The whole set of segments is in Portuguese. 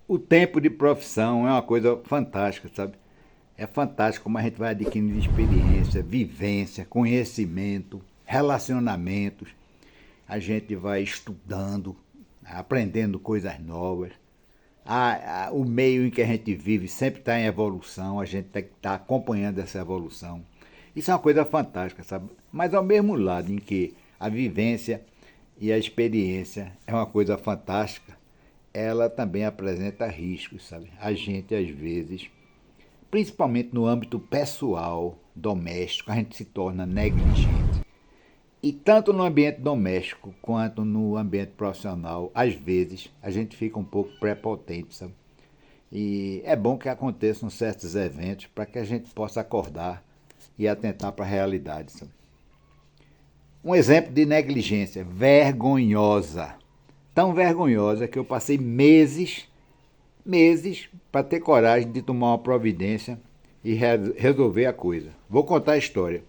O tempo de profissão é uma coisa fantástica, sabe? É fantástico como a gente vai adquirindo experiência, vivência, conhecimento, relacionamentos. A gente vai estudando, aprendendo coisas novas. O meio em que a gente vive sempre está em evolução, a gente tem que estar acompanhando essa evolução. Isso é uma coisa fantástica, sabe? Mas ao mesmo lado em que a vivência e a experiência é uma coisa fantástica, ela também apresenta riscos, sabe? A gente, às vezes, principalmente no âmbito pessoal, doméstico, a gente se torna negligente. E tanto no ambiente doméstico quanto no ambiente profissional, às vezes, a gente fica um pouco prepotente, sabe? E é bom que aconteçam certos eventos para que a gente possa acordar e atentar para a realidade, sabe? Um exemplo de negligência vergonhosa. Tão vergonhosa que eu passei meses para ter coragem de tomar uma providência e resolver a coisa. Vou contar a história.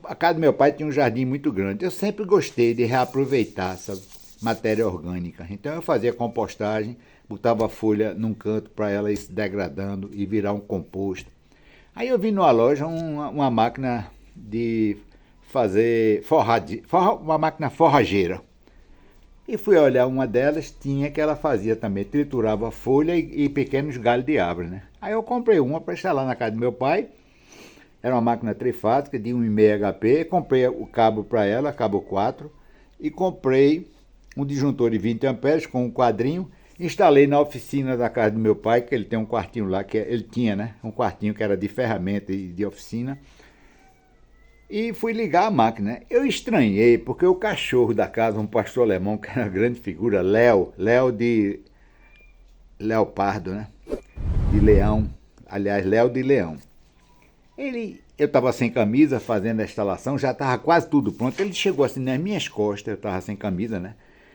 A casa do meu pai tinha um jardim muito grande. Eu sempre gostei de reaproveitar essa matéria orgânica. Então eu fazia compostagem, botava a folha num canto para ela ir se degradando e virar um composto. Aí eu vi numa loja uma máquina de fazer uma máquina forrageira. E fui olhar uma delas, tinha que ela fazia também, triturava folha e pequenos galhos de árvore, né? Aí eu comprei uma para instalar na casa do meu pai. Era uma máquina trifásica de 1,5 HP. Comprei o cabo para ela, cabo 4, e comprei um disjuntor de 20 amperes com um quadrinho. Instalei na oficina da casa do meu pai, que ele tem um quartinho lá, ele tinha, né? Um quartinho que era de ferramenta e de oficina. E fui ligar a máquina. Eu estranhei, porque o cachorro da casa, um pastor alemão, que era uma grande figura, Léo de leopardo, né? De leão. Aliás, Léo de leão. Eu estava sem camisa fazendo a instalação, já estava quase tudo pronto. Ele chegou assim nas minhas costas, eu estava sem camisa, né?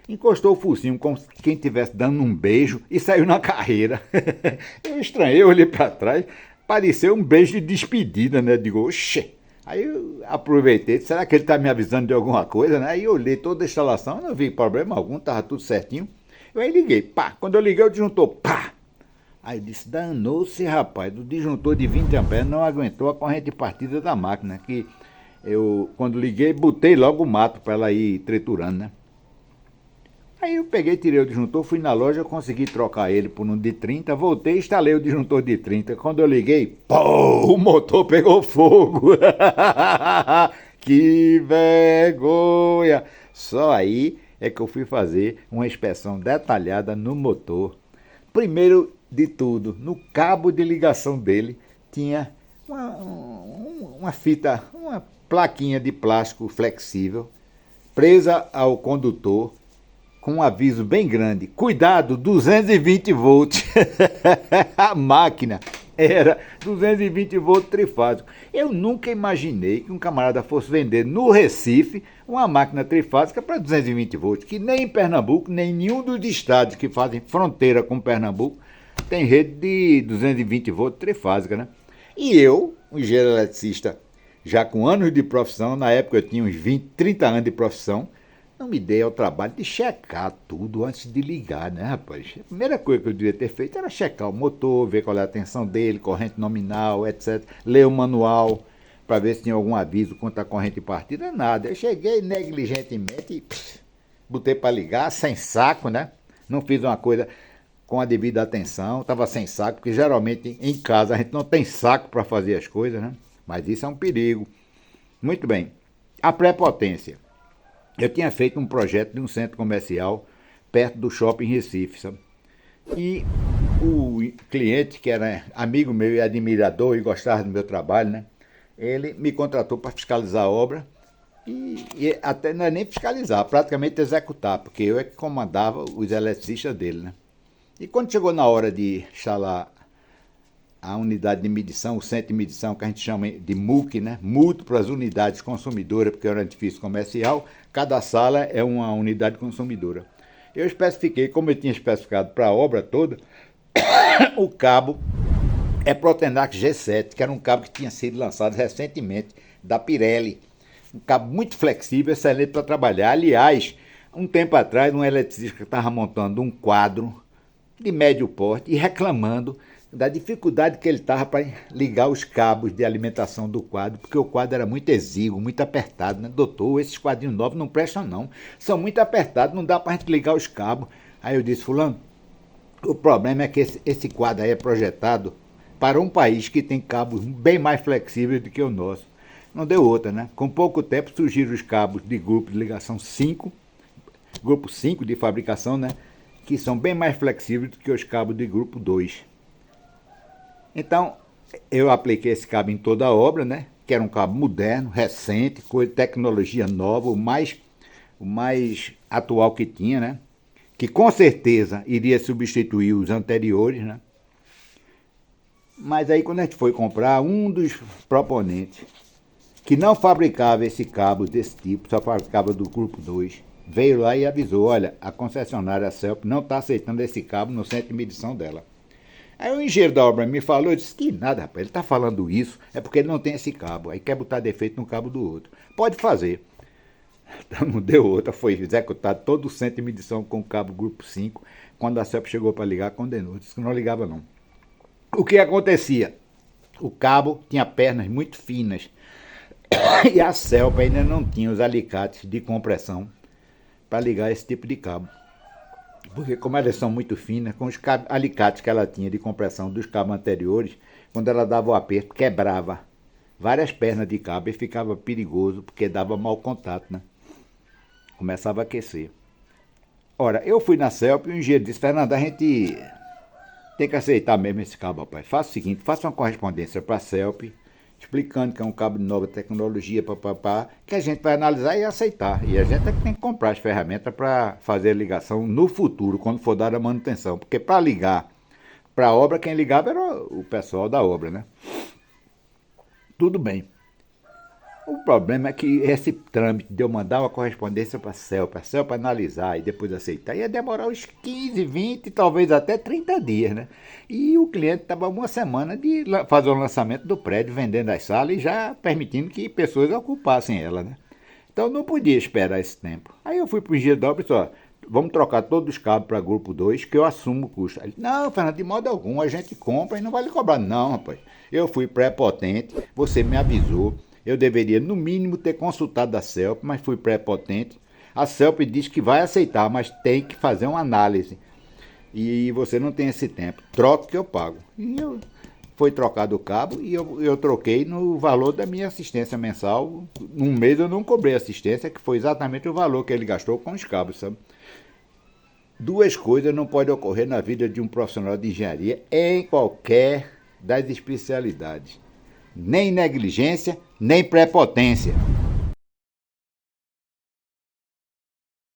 Encostou o focinho como se quem estivesse dando um beijo e saiu na carreira. Eu estranhei, olhei para trás, pareceu um beijo de despedida, né? Digo, oxê. Aí eu aproveitei, será que ele está me avisando de alguma coisa, né? Aí eu olhei toda a instalação, não vi problema algum, estava tudo certinho. Eu aí liguei, pá. Quando eu liguei, o disjuntor, pá. Aí eu disse, danou-se, rapaz, o disjuntor de 20 amperes não aguentou a corrente de partida da máquina, que eu, quando liguei, botei logo o mato para ela ir triturando, né? Aí eu peguei, tirei o disjuntor, fui na loja, consegui trocar ele por um de 30, voltei e instalei o disjuntor de 30. Quando eu liguei, pô, o motor pegou fogo. Que vergonha! Só aí é que eu fui fazer uma inspeção detalhada no motor. Primeiro de tudo, no cabo de ligação dele tinha uma fita, uma plaquinha de plástico flexível presa ao condutor com um aviso bem grande: cuidado, 220 volts. A máquina era 220 volts trifásico. Eu nunca imaginei que um camarada fosse vender no Recife uma máquina trifásica para 220 volts, que nem em Pernambuco, nem em nenhum dos estados que fazem fronteira com Pernambuco tem rede de 220 volts trifásica, né? E eu, um engenheiro eletricista, já com anos de profissão, na época eu tinha uns 20, 30 anos de profissão, não me dei ao trabalho de checar tudo antes de ligar, né, rapaz? A primeira coisa que eu devia ter feito era checar o motor, ver qual é a tensão dele, corrente nominal, etc. Ler o manual para ver se tinha algum aviso quanto à corrente de partida. Nada. Eu cheguei negligentemente e botei para ligar, sem saco, né? Não fiz uma coisa com a devida atenção, estava sem saco, porque geralmente em casa a gente não tem saco para fazer as coisas, né? Mas isso é um perigo. Muito bem. A prepotência. Eu tinha feito um projeto de um centro comercial perto do shopping Recife, sabe? E o cliente, que era amigo meu e admirador e gostava do meu trabalho, né? Ele me contratou para fiscalizar a obra e até não é nem fiscalizar, praticamente executar, porque eu é que comandava os eletricistas dele, né? E quando chegou na hora de instalar a unidade de medição, o centro de medição, que a gente chama de MUC, né? Múltiplas unidades consumidoras, porque era um edifício comercial, cada sala é uma unidade consumidora. Eu especifiquei, como eu tinha especificado para a obra toda, o cabo é Protenax G7, que era um cabo que tinha sido lançado recentemente da Pirelli. Um cabo muito flexível, excelente para trabalhar. Aliás, um tempo atrás, um eletricista estava montando um quadro de médio porte e reclamando da dificuldade que ele estava para ligar os cabos de alimentação do quadro, porque o quadro era muito exíguo, muito apertado, né? Doutor, esses quadrinhos novos não prestam não, são muito apertados, não dá para a gente ligar os cabos. Aí eu disse, fulano, o problema é que esse quadro aí é projetado para um país que tem cabos bem mais flexíveis do que o nosso. Não deu outra, né? Com pouco tempo surgiram os cabos de grupo de ligação 5, grupo 5 de fabricação, né? Que são bem mais flexíveis do que os cabos de grupo 2. Então, eu apliquei esse cabo em toda a obra, né? Que era um cabo moderno, recente, com tecnologia nova, o mais atual que tinha, né? Que com certeza iria substituir os anteriores, né? Mas aí quando a gente foi comprar, um dos proponentes, que não fabricava esse cabo desse tipo, só fabricava do grupo 2, veio lá e avisou, olha, a concessionária Celp não está aceitando esse cabo no centro de medição dela. Aí o engenheiro da obra me falou, eu disse que nada, rapaz, ele está falando isso, é porque ele não tem esse cabo, aí quer botar defeito no cabo do outro. Pode fazer. Então não deu outra, foi executado todo o centro de medição com o cabo grupo 5, quando a Celp chegou para ligar, condenou, disse que não ligava não. O que acontecia? O cabo tinha pernas muito finas, e a Celp ainda não tinha os alicates de compressão para ligar esse tipo de cabo. Porque como elas são muito finas, com os alicates que ela tinha de compressão dos cabos anteriores, quando ela dava o aperto, quebrava várias pernas de cabo e ficava perigoso, porque dava mau contato, né? Começava a aquecer. Ora, eu fui na Celp e o engenheiro disse, Fernando, a gente tem que aceitar mesmo esse cabo, rapaz. Faça o seguinte, faça uma correspondência para a Celp, explicando que é um cabo de nova tecnologia, que a gente vai analisar e aceitar. E a gente é que tem que comprar as ferramentas para fazer a ligação no futuro, quando for dar a manutenção. Porque para ligar para a obra, quem ligava era o pessoal da obra, né? Tudo bem. O problema é que esse trâmite de eu mandar uma correspondência para a Celp analisar e depois aceitar, ia demorar uns 15, 20, talvez até 30 dias, né? E o cliente estava uma semana de fazer o lançamento do prédio, vendendo as salas e já permitindo que pessoas ocupassem ela, né? Então não podia esperar esse tempo. Aí eu fui para o engenheiro da obra e disse, ó, vamos trocar todos os cabos para grupo 2, que eu assumo o custo. Ele, não, Fernando, de modo algum, a gente compra e não vai lhe cobrar. Não, rapaz, eu fui pré-potente, você me avisou. Eu deveria, no mínimo, ter consultado a Celp, mas fui pré-potente. A Celp diz que vai aceitar, mas tem que fazer uma análise. E você não tem esse tempo. Troca que eu pago. E foi trocado o cabo e eu troquei no valor da minha assistência mensal. Num mês eu não cobrei assistência, que foi exatamente o valor que ele gastou com os cabos, sabe? Duas coisas não podem ocorrer na vida de um profissional de engenharia em qualquer das especialidades. Nem negligência, nem prepotência.